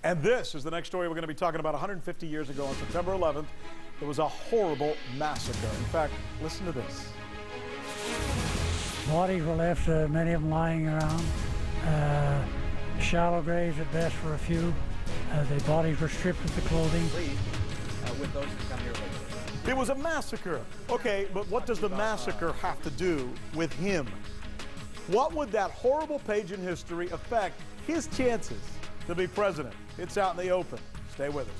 And this is the next story we're going to be talking about. 150 years ago on September 11th, it was a horrible massacre. In fact, listen to this. Bodies were left, many of them lying around. Shallow graves at best for a few. The bodies were stripped of the clothing. Please, with those who come here later. It was a massacre. Okay, but what does the massacre have to do with him? What would that horrible page in history affect his chances to be president? It's out in the open. Stay with us.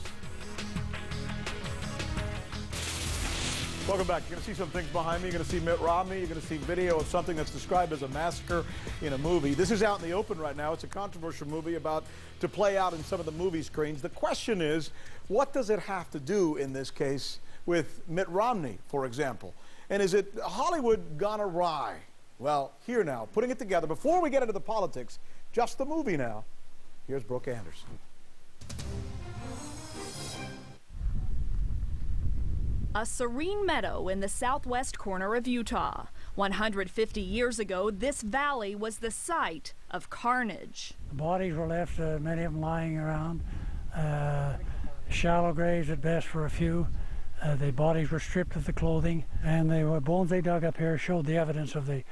Welcome back. You're going to see some things behind me. You're going to see Mitt Romney. You're going to see video of something that's described as a massacre in a movie. This is out in the open right now. It's a controversial movie about to play out in some of the movie screens. The question is, what does it have to do in this case with Mitt Romney, for example? And is it Hollywood gone awry? Well, here now, putting it together, before we get into the politics, just the movie now, here's Brooke Anderson. A serene meadow in the southwest corner of Utah. 150 years ago, this valley was the site of carnage. The bodies were left, many of them lying around. Shallow graves at best for a few. The bodies were stripped of the clothing, and the bones they dug up here showed the evidence of the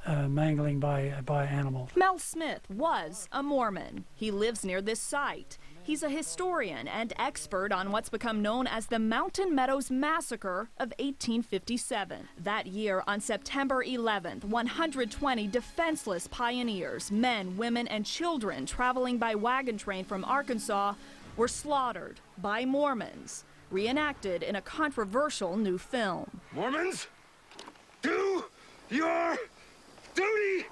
mangling by animals. Mel Smith was a Mormon. He lives near this site. He's a historian and expert on what's become known as the Mountain Meadows Massacre of 1857. That year, on September 11th, 120 defenseless pioneers, men, women, and children traveling by wagon train from Arkansas, were slaughtered by Mormons, reenacted in a controversial new film. Mormons, do your duty!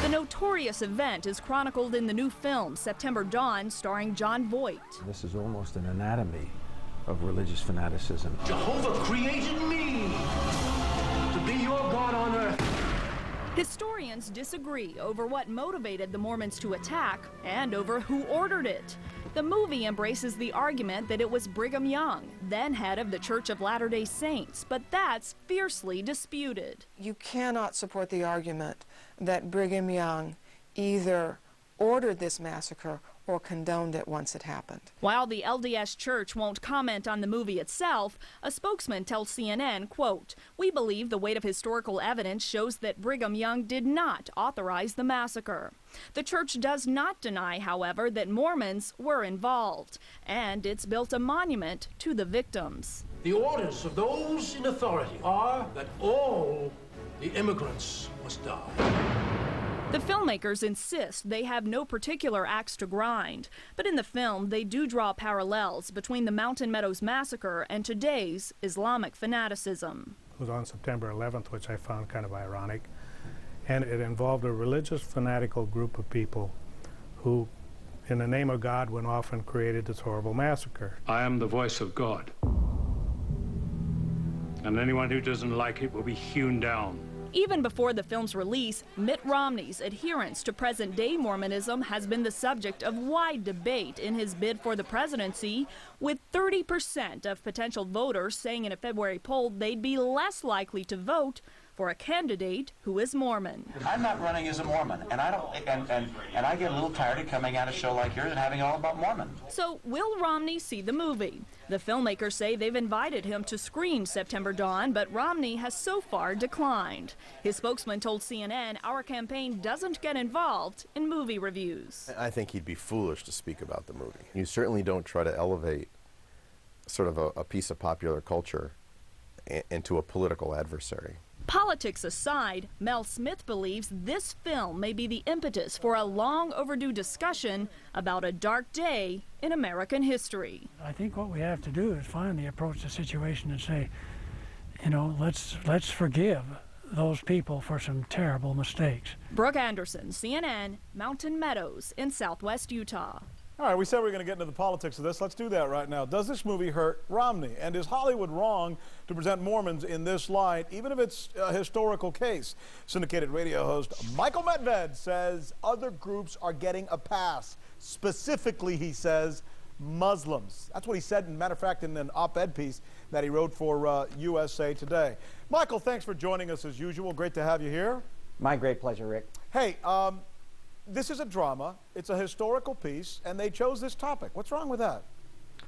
The notorious event is chronicled in the new film, September Dawn, starring Jon Voight. This is almost an anatomy of religious fanaticism. Jehovah created me to be your God on earth. Historians disagree over what motivated the Mormons to attack and over who ordered it. The movie embraces the argument that it was Brigham Young, then head of the Church of Latter-day Saints, but that's fiercely disputed. You cannot support the argument that Brigham Young either ordered this massacre or condoned it once it happened. While the LDS Church won't comment on the movie itself, a spokesman tells CNN, quote, "We believe the weight of historical evidence shows that Brigham Young did not authorize the massacre." The church does not deny, however, that Mormons were involved, and it's built a monument to the victims. The orders of those in authority are that all the immigrants must die. The filmmakers insist they have no particular axe to grind, but in the film they do draw parallels between the Mountain Meadows Massacre and today's Islamic fanaticism. It was on September 11th, which I found kind of ironic, and it involved a religious fanatical group of people who, in the name of God, went off and created this horrible massacre. I am the voice of God, and anyone who doesn't like it will be hewn down. Even before the film's release, Mitt Romney's adherence to present-day Mormonism has been the subject of wide debate in his bid for the presidency, with 30% of potential voters saying in a February poll they'd be less likely to vote for a candidate who is Mormon. I'm not running as a Mormon, and I don't, and I get a little tired of coming at a show like yours and having it all about Mormons. So will Romney see the movie? The filmmakers say they've invited him to screen September Dawn, but Romney has so far declined. His spokesman told CNN, "Our campaign doesn't get involved in movie reviews." I think he'd be foolish to speak about the movie. You certainly don't try to elevate sort of a piece of popular culture into a political adversary. Politics aside, Mel Smith believes this film may be the impetus for a long overdue discussion about a dark day in American history. I think what we have to do is finally approach the situation and say, you know, let's forgive those people for some terrible mistakes. Brooke Anderson, CNN, Mountain Meadows in southwest Utah. All right, we said we were going to get into the politics of this. Let's do that right now. Does this movie hurt Romney? And is Hollywood wrong to present Mormons in this light, even if it's a historical case? Syndicated radio host Michael Medved says other groups are getting a pass. Specifically, he says, Muslims. That's what he said, matter of fact, in an op-ed piece that he wrote for USA Today. Michael, thanks for joining us as usual. Great to have you here. My great pleasure, Rick. Hey, this is a drama, it's a historical piece, and they chose this topic. What's wrong with that?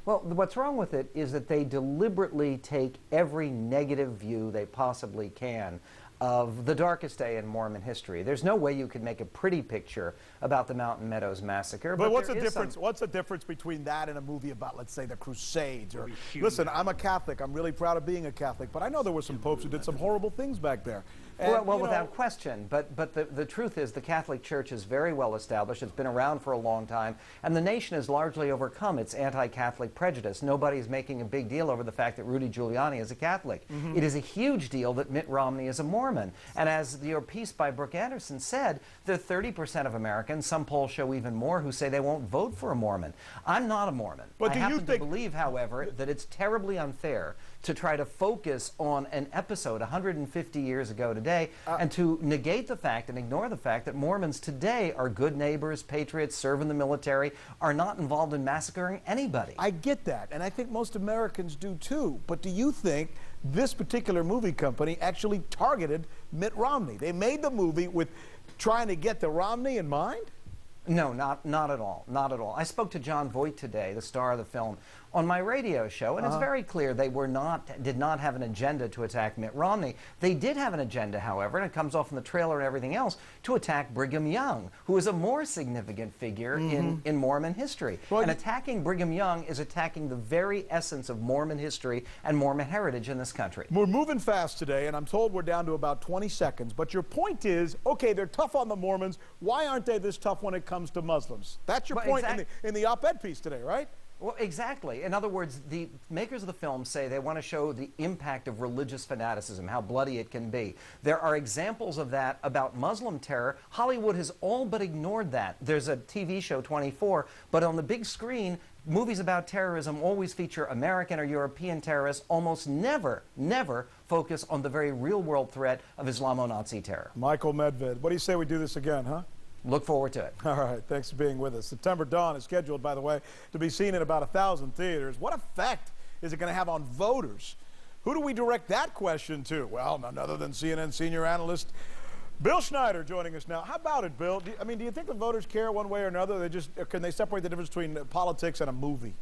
Well, what's wrong with it is that they deliberately take every negative view they possibly can of the darkest day in Mormon history. There's no way you could make a pretty picture about the Mountain Meadows massacre. But what's the difference? What's the difference between that and a movie about, let's say, the Crusades? Or listen, I'm a Catholic. I'm really proud of being a Catholic, but I know there were some popes who did some horrible things back there. And, well, without question. But the truth is, the Catholic Church is very well established. It's been around for a long time, and the nation has largely overcome its anti-Catholic prejudice. Nobody's making a big deal over the fact that Rudy Giuliani is a Catholic. It is a huge deal that Mitt Romney is a Mormon. And as your piece by Brooke Anderson said, there are 30% of Americans, some polls show even more, who say they won't vote for a Mormon. I'm not a Mormon. But I happen to believe, however, that it's terribly unfair to try to focus on an episode 150 years ago today and to negate the fact and ignore the fact that Mormons today are good neighbors, patriots, serve in the military, are not involved in massacring anybody. I get that, and I think most Americans do too. But do you think this particular movie company actually targeted Mitt Romney? They made the movie with trying to get the Romney in mind? No, not at all. Not at all. I spoke to John Voight today, the star of the film, on my radio show, and it's very clear they did not have an agenda to attack Mitt Romney. They did have an agenda, however, and it comes off in the trailer and everything else, to attack Brigham Young, who is a more significant figure in Mormon history. Well, and attacking Brigham Young is attacking the very essence of Mormon history and Mormon heritage in this country. We're moving fast today, and I'm told we're down to about 20 seconds. But your point is, okay, they're tough on the Mormons. Why aren't they this tough when it comes to Muslims? That's your point in the op-ed piece today, right? Well, exactly. In other words, the makers of the film say they want to show the impact of religious fanaticism, how bloody it can be. There are examples of that about Muslim terror. Hollywood has all but ignored that. There's a TV show, 24, but on the big screen, movies about terrorism always feature American or European terrorists, almost never focus on the very real-world threat of Islamo-Nazi terror. Michael Medved, what do you say we do this again, huh? Look forward to it. All right, thanks for being with us. September Dawn is scheduled, by the way, to be seen in about 1,000 theaters. What effect is it going to have on voters? Who do we direct that question to? Well, none other than CNN senior analyst Bill Schneider joining us now. How about it, Bill? Do you think the voters care one way or another? Can they separate the difference between politics and a movie?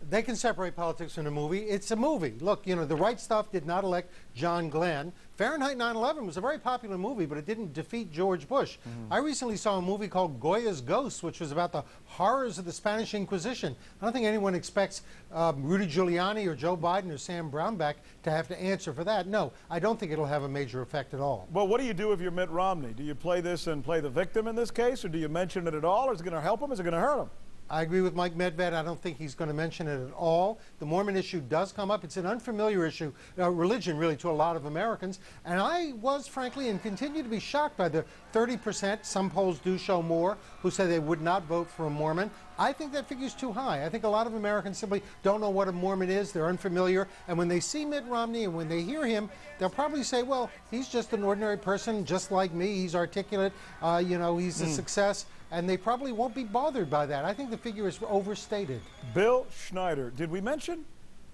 They can separate politics from a movie. It's a movie. Look, The Right Stuff did not elect John Glenn. Fahrenheit 9/11 was a very popular movie, but it didn't defeat George Bush. I recently saw a movie called Goya's Ghosts, which was about the horrors of the Spanish Inquisition. I don't think anyone expects Rudy Giuliani or Joe Biden or Sam Brownback to have to answer for that. No, I don't think it'll have a major effect at all. Well, what do you do if you're Mitt Romney? Do you play this and play the victim in this case, or do you mention it at all, or is it going to help him, or is it going to hurt him? I agree with Mike Medved. I don't think he's going to mention it at all. The Mormon issue does come up. It's an unfamiliar issue, religion really, to a lot of Americans. And I was, frankly, and continue to be shocked by the 30%, some polls do show more, who say they would not vote for a Mormon. I think that figure's too high. I think a lot of Americans simply don't know what a Mormon is. They're unfamiliar. And when they see Mitt Romney and when they hear him, they'll probably say, well, he's just an ordinary person, just like me. He's articulate. He's a success. And they probably won't be bothered by that. I think the figure is overstated. Bill Schneider. Did we mention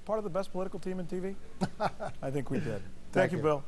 part of the best political team in TV? I think we did. Thank you, Bill.